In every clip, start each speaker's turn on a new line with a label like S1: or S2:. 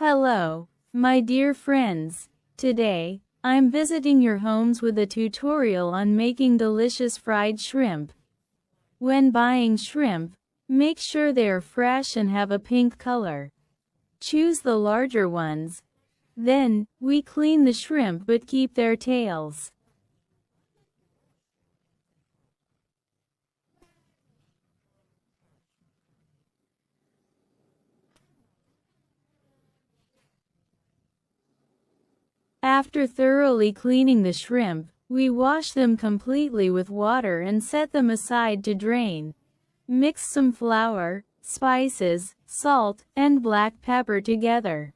S1: Hello, my dear friends. Today, I'm visiting your homes with a tutorial on making delicious fried shrimp. When buying shrimp, make sure they are fresh and have a pink color. Choose the larger ones. Then, we clean the shrimp but keep their tails. After thoroughly cleaning the shrimp, we wash them completely with water and set them aside to drain. Mix some flour, spices, salt, and black pepper together.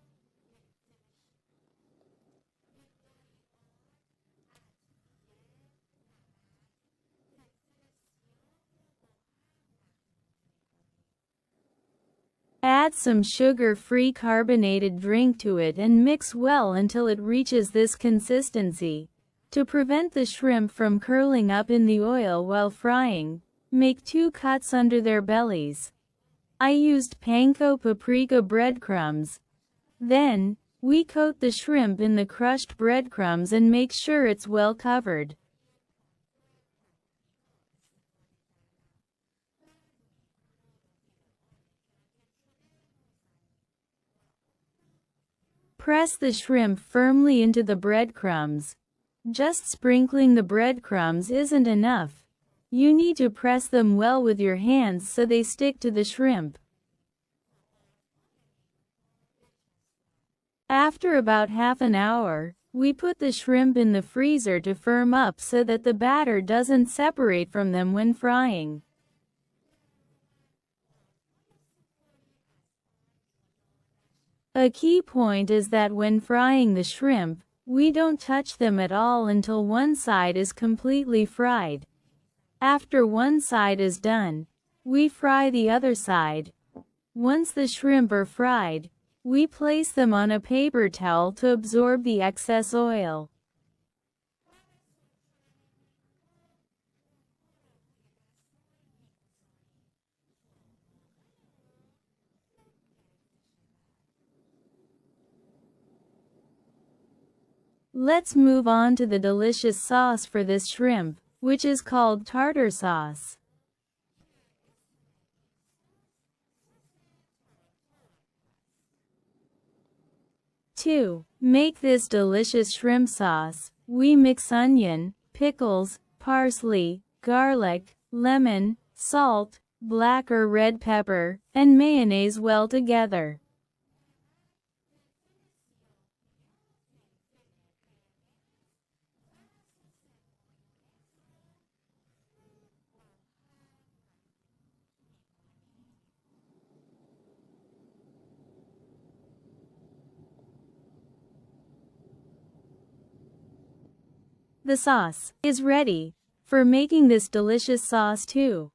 S1: Add some sugar-free carbonated drink to it and mix well until it reaches this consistency. To prevent the shrimp from curling up in the oil while frying, make 2 cuts under their bellies. I used panko paprika breadcrumbs. Then, we coat the shrimp in the crushed breadcrumbs and make sure it's well covered. Press the shrimp firmly into the breadcrumbs. Just sprinkling the breadcrumbs isn't enough. You need to press them well with your hands so they stick to the shrimp. After about half an hour, we put the shrimp in the freezer to firm up so that the batter doesn't separate from them when frying. A key point is that when frying the shrimp, we don't touch them at all until one side is completely fried. After one side is done, we fry the other side. Once the shrimp are fried, we place them on a paper towel to absorb the excess oil. Let's move on to the delicious sauce for this shrimp, which is called tartar sauce. To make this delicious shrimp sauce, we mix onion, pickles, parsley, garlic, lemon, salt, black or red pepper, and mayonnaise well together. The sauce is ready. For making this delicious sauce too,